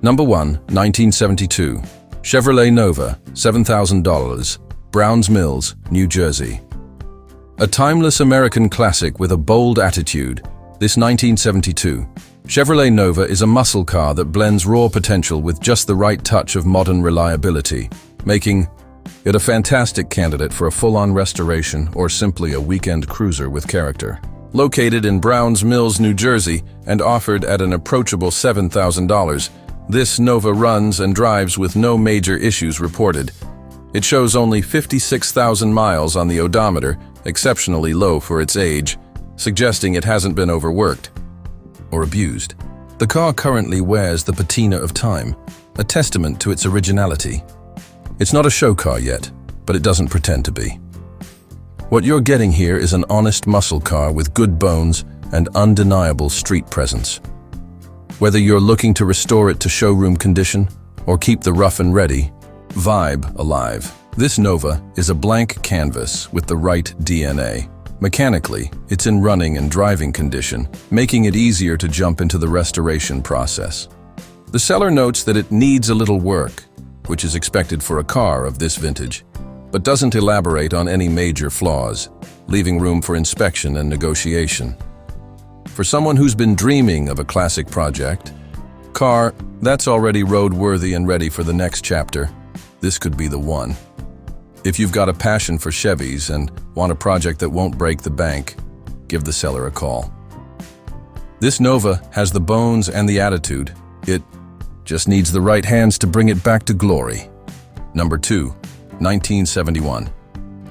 Number 1, 1972. Chevrolet Nova, $7,000, Browns Mills, New Jersey. A timeless American classic with a bold attitude, this 1972 Chevrolet Nova is a muscle car that blends raw potential with just the right touch of modern reliability, making it a fantastic candidate for a full-on restoration or simply a weekend cruiser with character. Located in Browns Mills, New Jersey, and offered at an approachable $7,000, this Nova runs and drives with no major issues reported. It shows only 56,000 miles on the odometer, exceptionally low for its age, suggesting it hasn't been overworked or abused. The car currently wears the patina of time, a testament to its originality. It's not a show car yet, but it doesn't pretend to be. What you're getting here is an honest muscle car with good bones and undeniable street presence. Whether you're looking to restore it to showroom condition or keep the rough and ready vibe alive, this Nova is a blank canvas with the right DNA. Mechanically, it's in running and driving condition, making it easier to jump into the restoration process. The seller notes that it needs a little work, which is expected for a car of this vintage, but doesn't elaborate on any major flaws, leaving room for inspection and negotiation. For someone who's been dreaming of a classic project, car that's already roadworthy and ready for the next chapter, this could be the one. If you've got a passion for Chevys and want a project that won't break the bank, give the seller a call. This Nova has the bones and the attitude. It just needs the right hands to bring it back to glory. Number 2, 1971.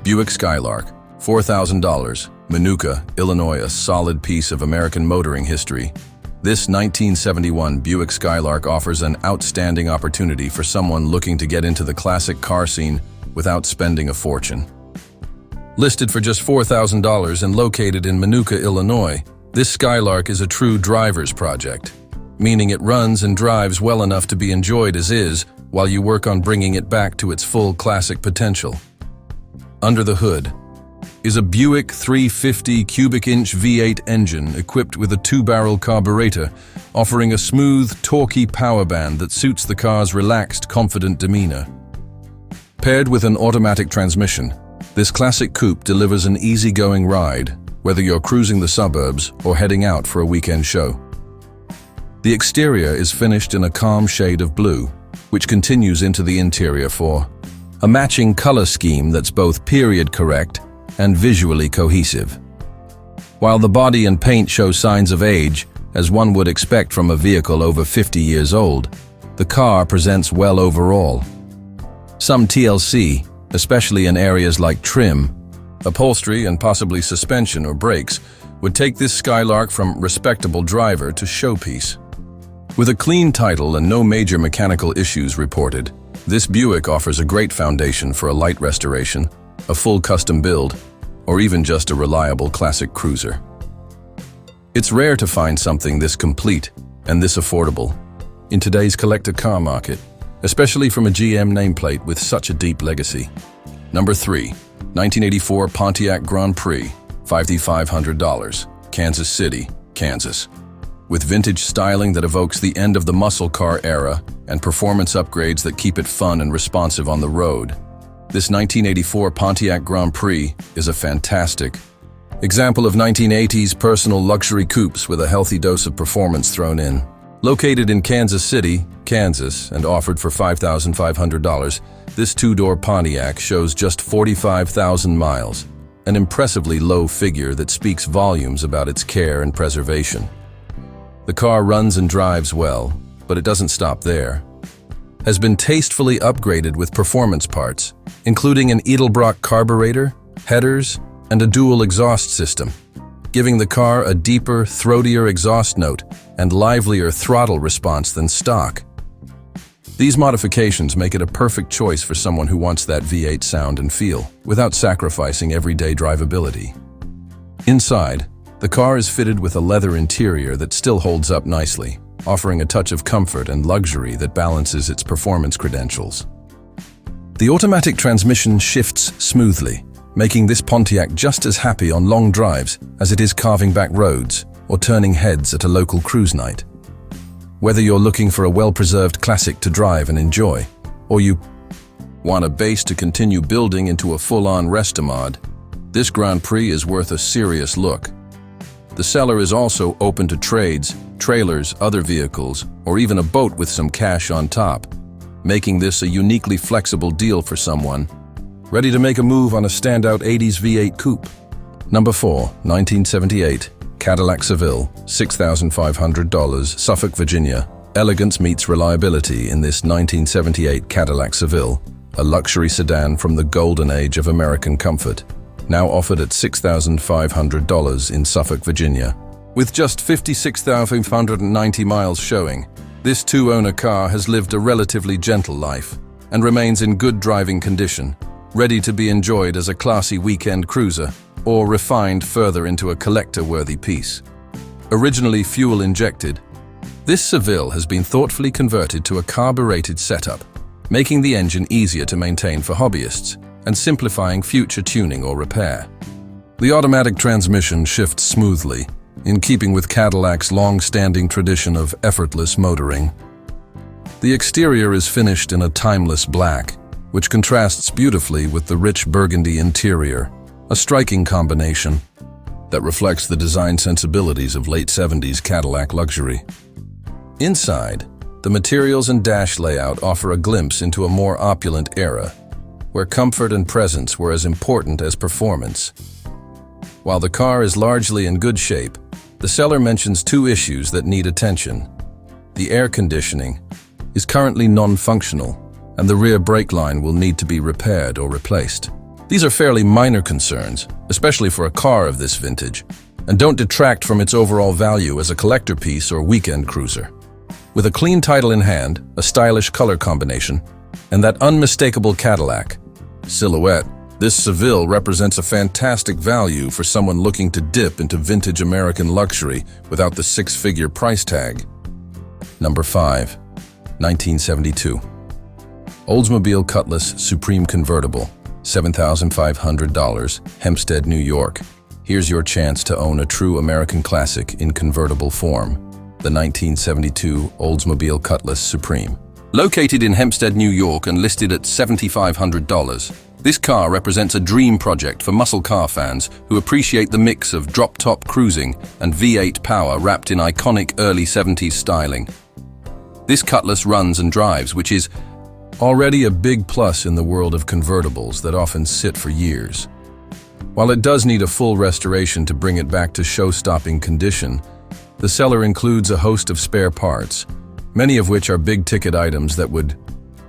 Buick Skylark, $4,000, Minooka, Illinois, a solid piece of American motoring history. This 1971 Buick Skylark offers an outstanding opportunity for someone looking to get into the classic car scene without spending a fortune. Listed for just $4,000 and located in Minooka, Illinois, this Skylark is a true driver's project, meaning it runs and drives well enough to be enjoyed as is while you work on bringing it back to its full classic potential. Under the hood is a Buick 350 cubic inch V8 engine equipped with a 2-barrel carburetor, offering a smooth, torquey power band that suits the car's relaxed, confident demeanor. Paired with an automatic transmission, this classic coupe delivers an easygoing ride, whether you're cruising the suburbs or heading out for a weekend show. The exterior is finished in a calm shade of blue, which continues into the interior for a matching color scheme that's both period correct and visually cohesive. While the body and paint show signs of age, as one would expect from a vehicle over 50 years old, the car presents well overall. Some TLC, especially in areas like trim, upholstery, and possibly suspension or brakes, would take this Skylark from respectable driver to showpiece. With a clean title and no major mechanical issues reported, this Buick offers a great foundation for a light restoration, a full custom build, or even just a reliable classic cruiser. It's rare to find something this complete and this affordable in today's collector car market, especially from a GM nameplate with such a deep legacy. Number 3, 1984 Pontiac Grand Prix, $5,500, Kansas City, Kansas. With vintage styling that evokes the end of the muscle car era and performance upgrades that keep it fun and responsive on the road, this 1984 Pontiac Grand Prix is a fantastic example of 1980s personal luxury coupes with a healthy dose of performance thrown in. Located in Kansas City, Kansas, and offered for $5,500, this two-door Pontiac shows just 45,000 miles, an impressively low figure that speaks volumes about its care and preservation. The car runs and drives well, but it doesn't stop there. Has been tastefully upgraded with performance parts, including an Edelbrock carburetor, headers, and a dual exhaust system, giving the car a deeper, throatier exhaust note and livelier throttle response than stock. These modifications make it a perfect choice for someone who wants that V8 sound and feel, without sacrificing everyday drivability. Inside, the car is fitted with a leather interior that still holds up nicely, offering a touch of comfort and luxury that balances its performance credentials. The automatic transmission shifts smoothly, making this Pontiac just as happy on long drives as it is carving back roads or turning heads at a local cruise night. Whether you're looking for a well-preserved classic to drive and enjoy, or you want a base to continue building into a full-on restomod, this Grand Prix is worth a serious look. The seller is also open to trades, trailers, other vehicles, or even a boat with some cash on top, making this a uniquely flexible deal for someone ready to make a move on a standout 80s V8 coupe. Number 4, 1978, Cadillac Seville, $6,500, Suffolk, Virginia. Elegance meets reliability in this 1978 Cadillac Seville, a luxury sedan from the golden age of American comfort, now offered at $6,500 in Suffolk, Virginia. With just 56,590 miles showing, this two-owner car has lived a relatively gentle life and remains in good driving condition, ready to be enjoyed as a classy weekend cruiser or refined further into a collector-worthy piece. Originally fuel-injected, this Seville has been thoughtfully converted to a carbureted setup, making the engine easier to maintain for hobbyists and simplifying future tuning or repair. The automatic transmission shifts smoothly, in keeping with Cadillac's long-standing tradition of effortless motoring. The exterior is finished in a timeless black, which contrasts beautifully with the rich burgundy interior, a striking combination that reflects the design sensibilities of late 70s Cadillac luxury. Inside, the materials and dash layout offer a glimpse into a more opulent era, where comfort and presence were as important as performance. While the car is largely in good shape, the seller mentions two issues that need attention. The air conditioning is currently non-functional, and the rear brake line will need to be repaired or replaced. These are fairly minor concerns, especially for a car of this vintage, and don't detract from its overall value as a collector piece or weekend cruiser. With a clean title in hand, a stylish color combination, and that unmistakable Cadillac silhouette, this Seville represents a fantastic value for someone looking to dip into vintage American luxury without the six-figure price tag. Number 5, 1972. Oldsmobile Cutlass Supreme Convertible, $7,500, Hempstead, New York. Here's your chance to own a true American classic in convertible form, the 1972 Oldsmobile Cutlass Supreme. Located in Hempstead, New York and listed at $7,500, this car represents a dream project for muscle car fans who appreciate the mix of drop-top cruising and V8 power wrapped in iconic early 70s styling. This Cutlass runs and drives, which is already a big plus in the world of convertibles that often sit for years. While it does need a full restoration to bring it back to show-stopping condition, the seller includes a host of spare parts, many of which are big-ticket items that would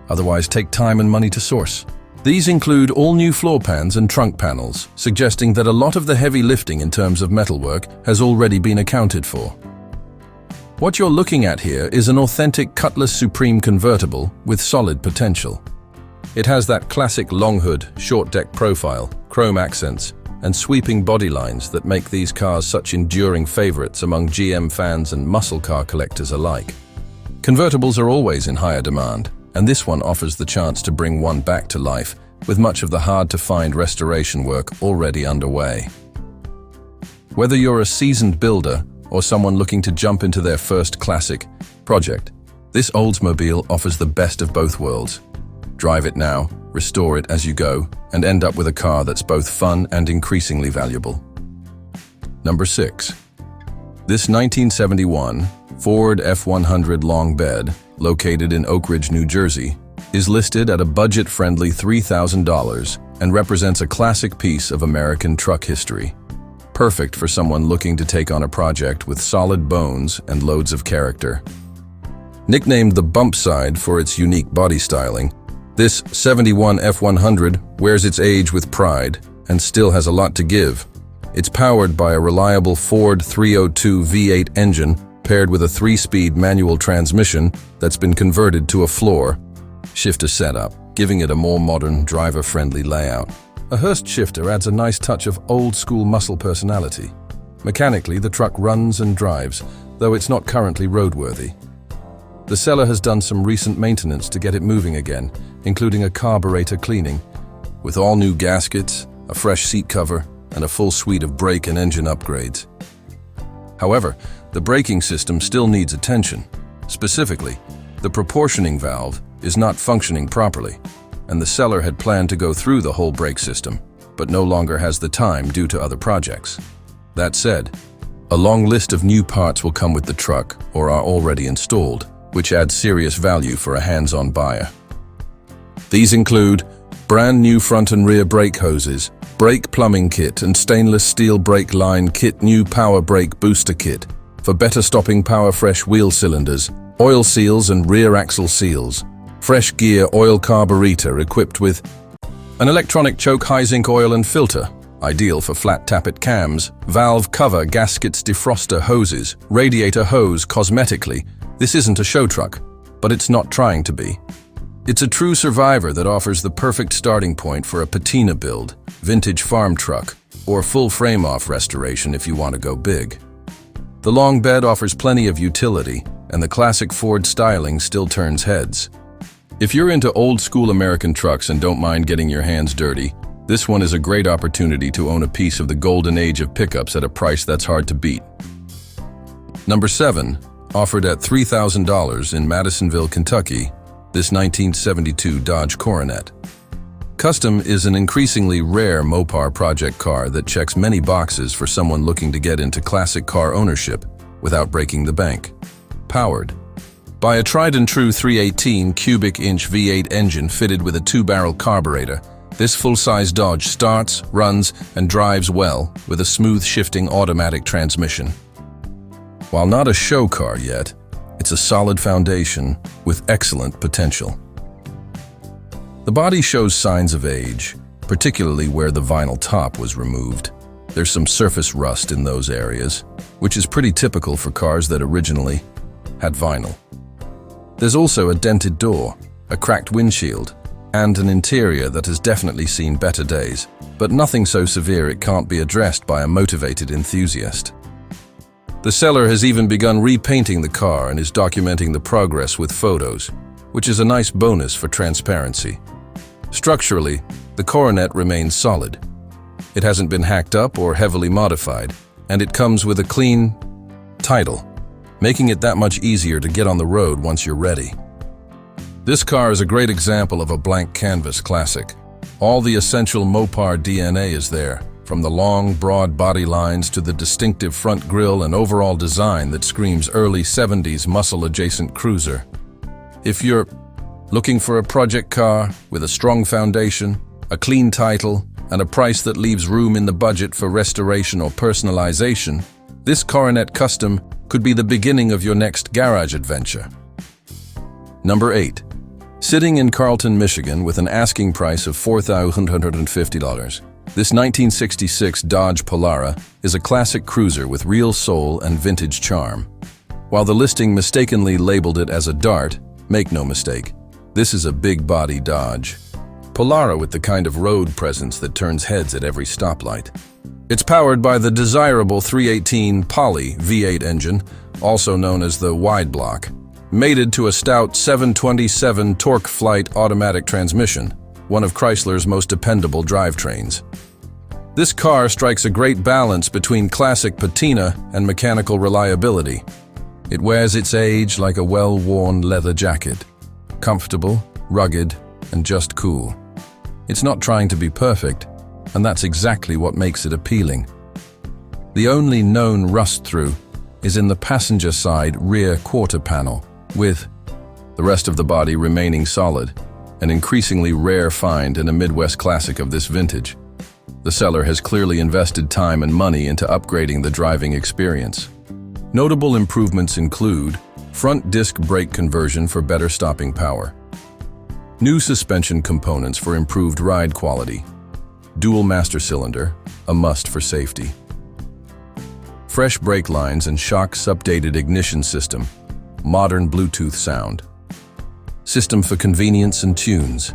otherwise take time and money to source. These include all new floor pans and trunk panels, suggesting that a lot of the heavy lifting in terms of metalwork has already been accounted for. What you're looking at here is an authentic Cutlass Supreme convertible with solid potential. It has that classic long hood, short deck profile, chrome accents, and sweeping body lines that make these cars such enduring favorites among GM fans and muscle car collectors alike. Convertibles are always in higher demand, and this one offers the chance to bring one back to life with much of the hard-to-find restoration work already underway. Whether you're a seasoned builder or someone looking to jump into their first classic project, this Oldsmobile offers the best of both worlds. Drive it now, restore it as you go, and end up with a car that's both fun and increasingly valuable. Number 6. This 1971 Ford F-100 long bed, located in Oak Ridge, New Jersey, is listed at a budget-friendly $3,000 and represents a classic piece of American truck history. Perfect for someone looking to take on a project with solid bones and loads of character. Nicknamed the bump side for its unique body styling, this 71 F-100 wears its age with pride and still has a lot to give. It's powered by a reliable Ford 302 V8 engine paired with a 3-speed manual transmission that's been converted to a floor shifter setup, giving it a more modern, driver-friendly layout. A Hurst shifter adds a nice touch of old-school muscle personality. Mechanically, the truck runs and drives, though it's not currently roadworthy. The seller has done some recent maintenance to get it moving again, including a carburetor cleaning, with all new gaskets, a fresh seat cover, and a full suite of brake and engine upgrades. However, the braking system still needs attention. Specifically, the proportioning valve is not functioning properly, and the seller had planned to go through the whole brake system, but no longer has the time due to other projects. That said, a long list of new parts will come with the truck or are already installed, which adds serious value for a hands-on buyer. These include brand new front and rear brake hoses, brake plumbing kit and stainless steel brake line kit, new power brake booster kit for better stopping power, fresh wheel cylinders, oil seals and rear axle seals, fresh gear oil carburetor equipped with an electronic choke, high zinc oil and filter, ideal for flat tappet cams, valve cover, gaskets, defroster, hoses, radiator hose. Cosmetically, this isn't a show truck, but it's not trying to be. It's a true survivor that offers the perfect starting point for a patina build, vintage farm truck, or full frame-off restoration if you want to go big. The long bed offers plenty of utility, and the classic Ford styling still turns heads. If you're into old-school American trucks and don't mind getting your hands dirty, this one is a great opportunity to own a piece of the golden age of pickups at a price that's hard to beat. Number 7, offered at $3,000 in Madisonville, Kentucky, this 1972 Dodge Coronet. Custom is an increasingly rare Mopar project car that checks many boxes for someone looking to get into classic car ownership without breaking the bank. Powered by a tried-and-true 318 cubic inch V8 engine fitted with a 2-barrel carburetor, this full-size Dodge starts, runs, and drives well with a smooth shifting automatic transmission. While not a show car yet, it's a solid foundation with excellent potential. The body shows signs of age, particularly where the vinyl top was removed. There's some surface rust in those areas, which is pretty typical for cars that originally had vinyl. There's also a dented door, a cracked windshield, and an interior that has definitely seen better days, but nothing so severe it can't be addressed by a motivated enthusiast. The seller has even begun repainting the car and is documenting the progress with photos, which is a nice bonus for transparency. Structurally, the Coronet remains solid. It hasn't been hacked up or heavily modified, and it comes with a clean title, making it that much easier to get on the road once you're ready. This car is a great example of a blank canvas classic. All the essential Mopar DNA is there, from the long, broad body lines to the distinctive front grille and overall design that screams early 70s muscle-adjacent cruiser. If you're looking for a project car with a strong foundation, a clean title, and a price that leaves room in the budget for restoration or personalization, this Coronet Custom could be the beginning of your next garage adventure. Number 8. Sitting in Carlton, Michigan with an asking price of $4,150. This 1966 Dodge Polara is a classic cruiser with real soul and vintage charm. While the listing mistakenly labeled it as a Dart, make no mistake, this is a big-body Dodge. Polara with the kind of road presence that turns heads at every stoplight. It's powered by the desirable 318 Poly V8 engine, also known as the wide block, mated to a stout 727 torque flight automatic transmission, one of Chrysler's most dependable drivetrains. This car strikes a great balance between classic patina and mechanical reliability. It wears its age like a well-worn leather jacket. Comfortable, rugged, and just cool. It's not trying to be perfect, and that's exactly what makes it appealing. The only known rust-through is in the passenger side rear quarter panel, with the rest of the body remaining solid, an increasingly rare find in a Midwest classic of this vintage. The seller has clearly invested time and money into upgrading the driving experience. Notable improvements include front disc brake conversion for better stopping power, new suspension components for improved ride quality, dual master cylinder, a must for safety, fresh brake lines and shocks, updated ignition system, modern Bluetooth sound, system for convenience and tunes.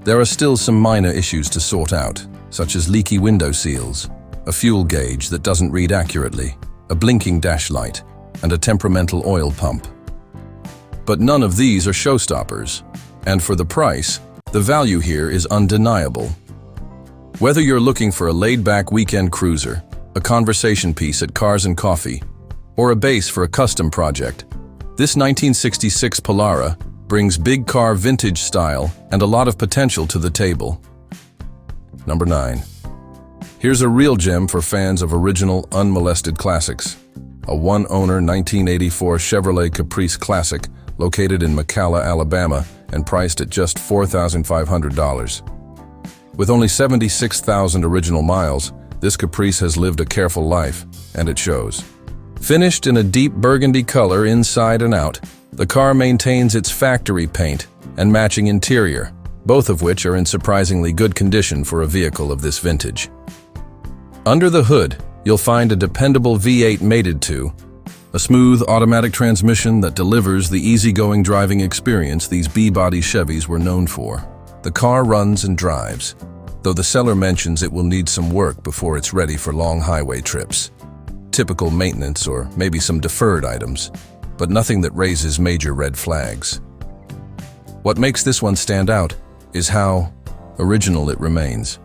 There are still some minor issues to sort out, such as leaky window seals, a fuel gauge that doesn't read accurately, a blinking dash light, and a temperamental oil pump. But none of these are showstoppers, and for the price, the value here is undeniable. Whether you're looking for a laid-back weekend cruiser, a conversation piece at Cars and Coffee, or a base for a custom project, This 1966 Polara brings big car vintage style and a lot of potential to the table. Number 9. Here's a real gem for fans of original, unmolested classics. A one-owner 1984 Chevrolet Caprice Classic located in McCalla, Alabama, and priced at just $4,500. With only 76,000 original miles, this Caprice has lived a careful life, and it shows. Finished in a deep burgundy color inside and out, the car maintains its factory paint and matching interior, both of which are in surprisingly good condition for a vehicle of this vintage. Under the hood, you'll find a dependable V8 mated to, a smooth automatic transmission that delivers the easygoing driving experience these B-body Chevys were known for. The car runs and drives, though the seller mentions it will need some work before it's ready for long highway trips. Typical maintenance or maybe some deferred items, but nothing that raises major red flags. What makes this one stand out is how original it remains.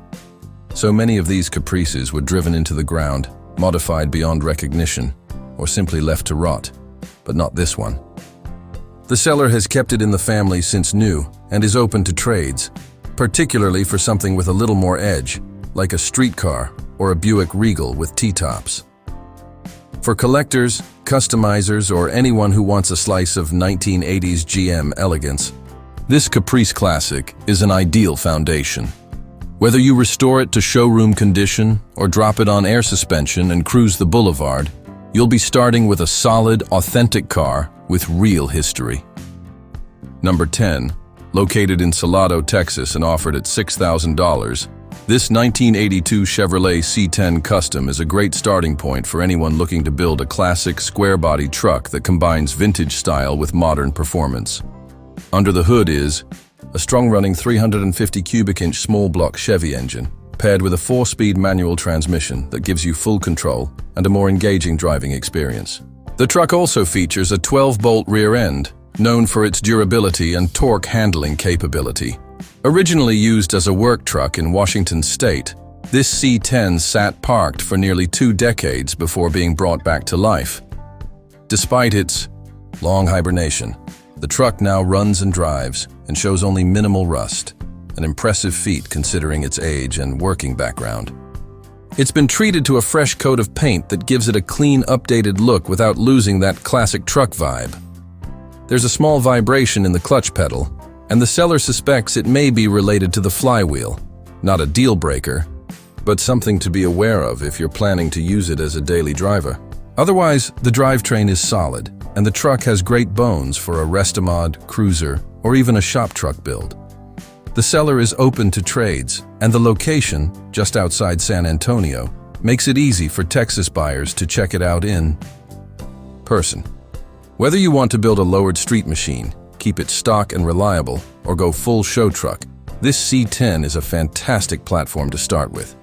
So many of these Caprices were driven into the ground, modified beyond recognition, or simply left to rot, but not this one. The seller has kept it in the family since new and is open to trades, particularly for something with a little more edge, like a street car or a Buick Regal with T-tops. For collectors, customizers, or anyone who wants a slice of 1980s GM elegance, this Caprice Classic is an ideal foundation. Whether you restore it to showroom condition or drop it on air suspension and cruise the boulevard, you'll be starting with a solid, authentic car with real history. Number 10. Located in Salado, Texas and offered at $6,000, this 1982 Chevrolet C10 Custom is a great starting point for anyone looking to build a classic square-body truck that combines vintage style with modern performance. Under the hood is a strong-running 350 cubic inch small-block Chevy engine, paired with a 4-speed manual transmission that gives you full control and a more engaging driving experience. The truck also features a 12-bolt rear end, known for its durability and torque handling capability. Originally used as a work truck in Washington state, this C10 sat parked for nearly 2 decades before being brought back to life. Despite its long hibernation, the truck now runs and drives and shows only minimal rust, an impressive feat considering its age and working background. It's been treated to a fresh coat of paint that gives it a clean, updated look without losing that classic truck vibe. There's a small vibration in the clutch pedal, and the seller suspects it may be related to the flywheel. Not a deal breaker, but something to be aware of if you're planning to use it as a daily driver. Otherwise, the drivetrain is solid, and the truck has great bones for a restomod, cruiser, or even a shop truck build. The seller is open to trades, and the location, just outside San Antonio, makes it easy for Texas buyers to check it out in person. Whether you want to build a lowered street machine, keep it stock and reliable, or go full show truck, this C10 is a fantastic platform to start with.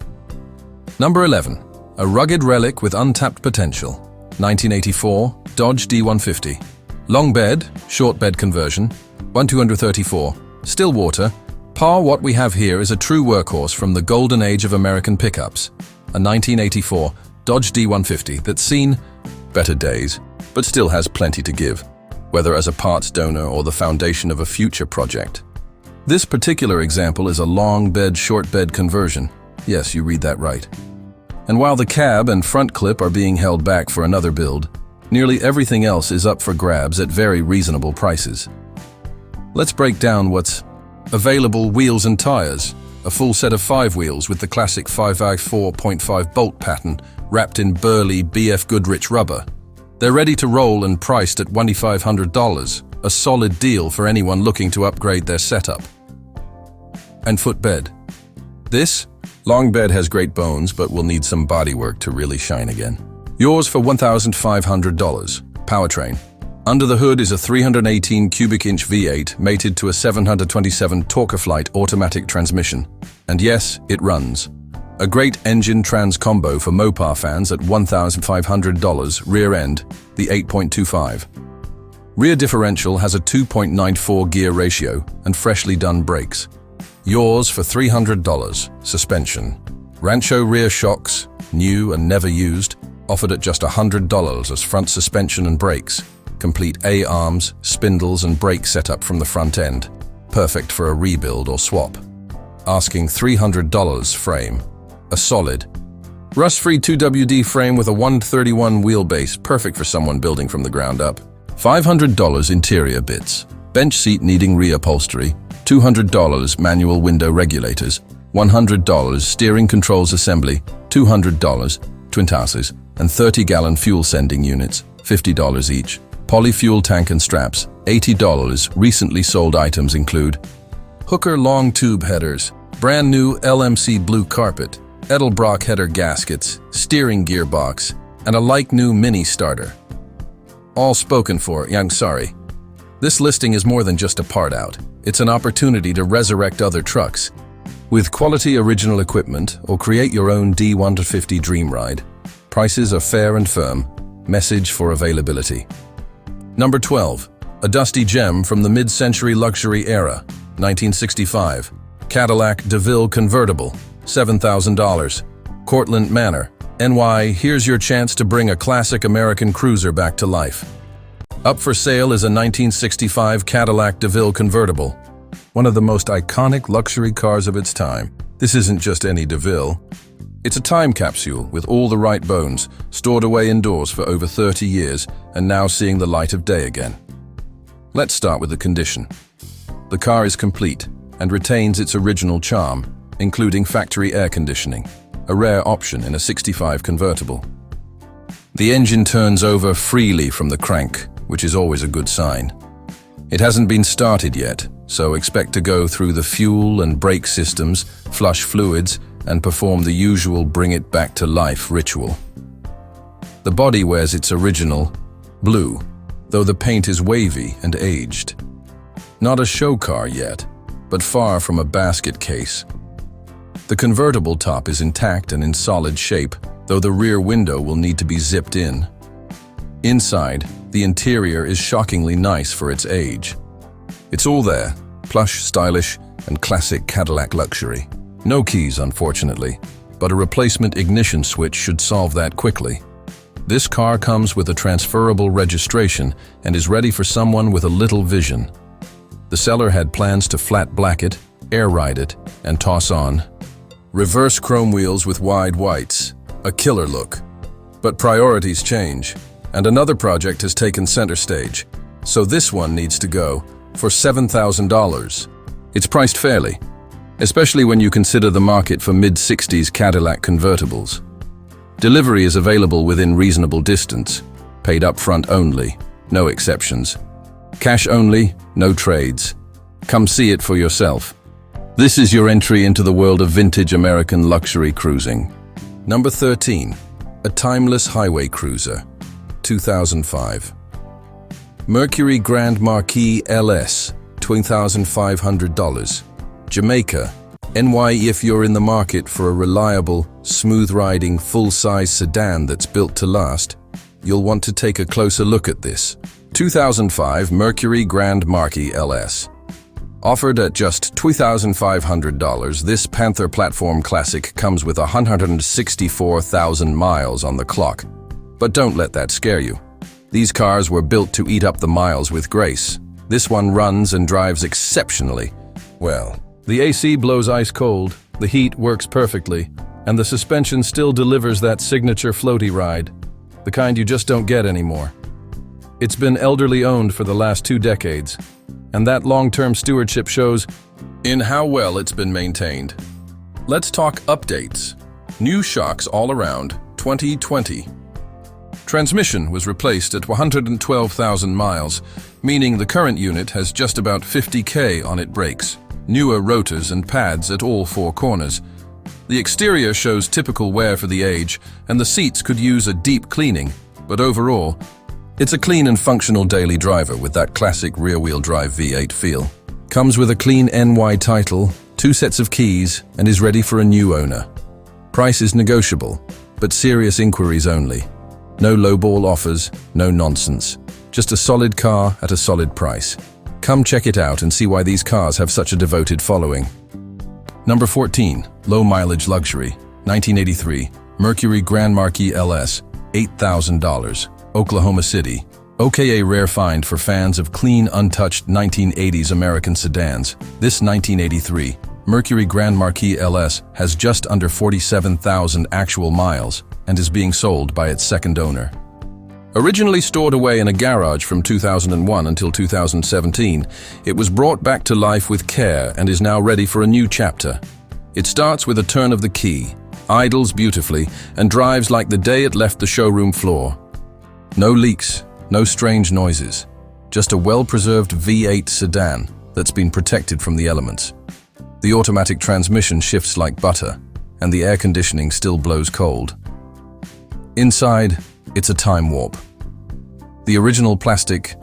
Number 11. A rugged relic with untapped potential. 1984 Dodge D150. Long bed, short bed conversion, 1234, still water. What we have here is a true workhorse from the golden age of American pickups. A 1984 Dodge D150 that's seen better days, but still has plenty to give, whether as a parts donor or the foundation of a future project. This particular example is a long bed, short bed conversion. Yes, you read that right. And while the cab and front clip are being held back for another build, nearly everything else is up for grabs at very reasonable prices. Let's break down what's available. Wheels and tires. A full set of 5 wheels with the classic 5i4.5 bolt pattern wrapped in burly BF Goodrich rubber. They're ready to roll and priced at $2,500, a solid deal for anyone looking to upgrade their setup. And footbed. This long bed has great bones but will need some bodywork to really shine again. Yours for $1,500. Powertrain. Under the hood is a 318 cubic inch V8 mated to a 727 Torque-a-Flight automatic transmission. And yes, it runs. A great engine trans combo for Mopar fans at $1,500. Rear end, the 8.25. Rear differential has a 2.94 gear ratio and freshly done brakes. Yours for $300. Suspension. Rancho rear shocks, new and never used, offered at just $100 as front suspension and brakes. complete A-arms, spindles and brake setup from the front end. Perfect for a rebuild or swap. Asking $300 frame. A solid, rust-free 2WD frame with a 131 wheelbase, perfect for someone building from the ground up. $500 interior bits. Bench seat needing reupholstery. $200 manual window regulators. $100 steering controls assembly. $200 twin houses and 30-gallon fuel sending units. $50 each. Polyfuel tank and straps. $80. Recently sold items include Hooker long tube headers, brand new LMC blue carpet, Edelbrock header gaskets, steering gearbox, and a like-new mini starter. All spoken for, I'm sorry. This listing is more than just a part out. It's an opportunity to resurrect other trucks. With quality original equipment or create your own D150 dream ride. Prices are fair and firm. Message for availability. Number 12. A dusty gem from the mid-century luxury era, 1965. Cadillac DeVille Convertible, $7,000. Cortlandt Manor, NY. Here's your chance to bring a classic American cruiser back to life. Up for sale is a 1965 Cadillac DeVille Convertible, one of the most iconic luxury cars of its time. This isn't just any DeVille. It's a time capsule with all the right bones, stored away indoors for over 30 years and now seeing the light of day again. Let's start with the condition. The car is complete and retains its original charm, including factory air conditioning, a rare option in a 65 convertible. The engine turns over freely from the crank, which is always a good sign. It hasn't been started yet, so expect to go through the fuel and brake systems, flush fluids, and perform the usual bring it back to life ritual. The body wears its original blue, though the paint is wavy and aged. Not a show car yet, but far from a basket case. The convertible top is intact and in solid shape, though the rear window will need to be zipped in. Inside, the interior is shockingly nice for its age. It's all there, plush, stylish, and classic Cadillac luxury. No keys, unfortunately, but a replacement ignition switch should solve that quickly. This car comes with a transferable registration and is ready for someone with a little vision. The seller had plans to flat black it, air ride it, and toss on. Reverse chrome wheels with wide whites, a killer look. But priorities change, and another project has taken center stage, so this one needs to go for $7,000. It's priced fairly, especially when you consider the market for mid-60s Cadillac convertibles. Delivery is available within reasonable distance, paid up front only, no exceptions. Cash only, no trades. Come see it for yourself. This is your entry into the world of vintage American luxury cruising. Number 13. A timeless highway cruiser, 2005. Mercury Grand Marquis LS, $2,500. Jamaica, NY. If you're in the market for a reliable, smooth-riding, full-size sedan that's built to last, you'll want to take a closer look at this. 2005 Mercury Grand Marquis LS. Offered at just $2,500, this Panther platform classic comes with 164,000 miles on the clock. But don't let that scare you. These cars were built to eat up the miles with grace. This one runs and drives exceptionally well. The AC blows ice cold, the heat works perfectly, and the suspension still delivers that signature floaty ride, the kind you just don't get anymore. It's been elderly owned for the last 2 decades, and that long-term stewardship shows in how well it's been maintained. Let's talk updates. New shocks all around, 2020. Transmission was replaced at 112,000 miles, meaning the current unit has just about 50K on it brakes. Newer rotors and pads at all 4 corners. The exterior shows typical wear for the age, and the seats could use a deep cleaning, but overall, it's a clean and functional daily driver with that classic rear-wheel drive V8 feel. Comes with a clean NY title, 2 sets of keys, and is ready for a new owner. Price is negotiable, but serious inquiries only. No lowball offers, no nonsense. Just a solid car at a solid price. Come check it out and see why these cars have such a devoted following. Number 14. Low mileage luxury, 1983. Mercury Grand Marquis LS, $8,000. Oklahoma City. Okay, a rare find for fans of clean, untouched 1980s American sedans. This 1983 Mercury Grand Marquis LS has just under 47,000 actual miles and is being sold by its second owner. Originally stored away in a garage from 2001 until 2017, it was brought back to life with care and is now ready for a new chapter. It starts with a turn of the key, idles beautifully, and drives like the day it left the showroom floor. No leaks, no strange noises, just a well-preserved V8 sedan that's been protected from the elements. The automatic transmission shifts like butter, and the air conditioning still blows cold. Inside, it's a time warp. The original plastic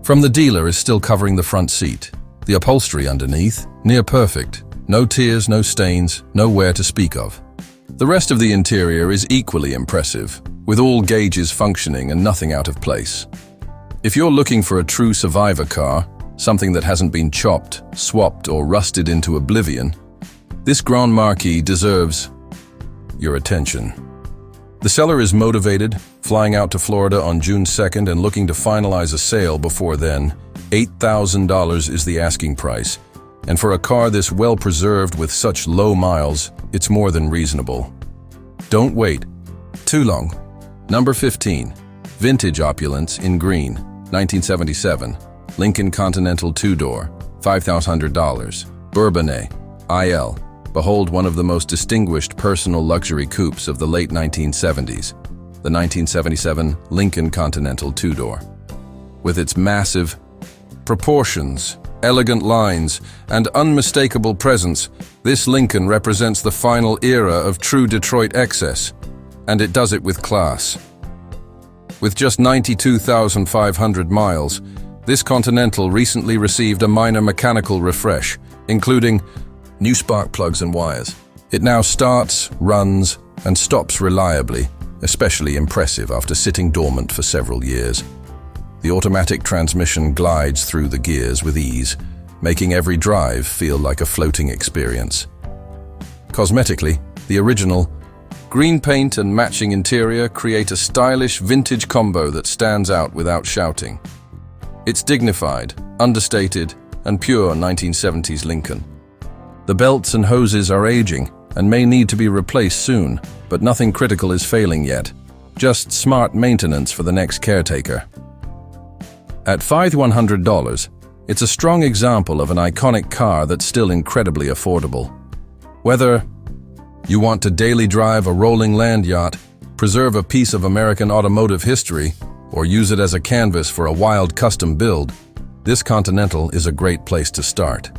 from the dealer is still covering the front seat. The upholstery underneath, near perfect. No tears, no stains, no wear to speak of. The rest of the interior is equally impressive, with all gauges functioning and nothing out of place. If you're looking for a true survivor car, something that hasn't been chopped, swapped, or rusted into oblivion, this Grand Marquis deserves your attention. The seller is motivated, flying out to Florida on June 2nd and looking to finalize a sale before then. $8,000 is the asking price, and for a car this well-preserved with such low miles, it's more than reasonable. Don't wait too long. Number 15. Vintage opulence in green, 1977. Lincoln Continental two-door, $5,000. Bourbonnais, IL. Behold one of the most distinguished personal luxury coupes of the late 1970s, the 1977 Lincoln Continental two-door. With its massive proportions, elegant lines, and unmistakable presence, this Lincoln represents the final era of true Detroit excess, and it does it with class. With just 92,500 miles, this Continental recently received a minor mechanical refresh, including new spark plugs and wires. It now starts, runs, and stops reliably, especially impressive after sitting dormant for several years. The automatic transmission glides through the gears with ease, making every drive feel like a floating experience. Cosmetically, the original green paint and matching interior create a stylish vintage combo that stands out without shouting. It's dignified, understated, and pure 1970s Lincoln. The belts and hoses are aging and may need to be replaced soon, but nothing critical is failing yet. Just smart maintenance for the next caretaker. At $5,100, it's a strong example of an iconic car that's still incredibly affordable. Whether you want to daily drive a rolling land yacht, preserve a piece of American automotive history, or use it as a canvas for a wild custom build, this Continental is a great place to start.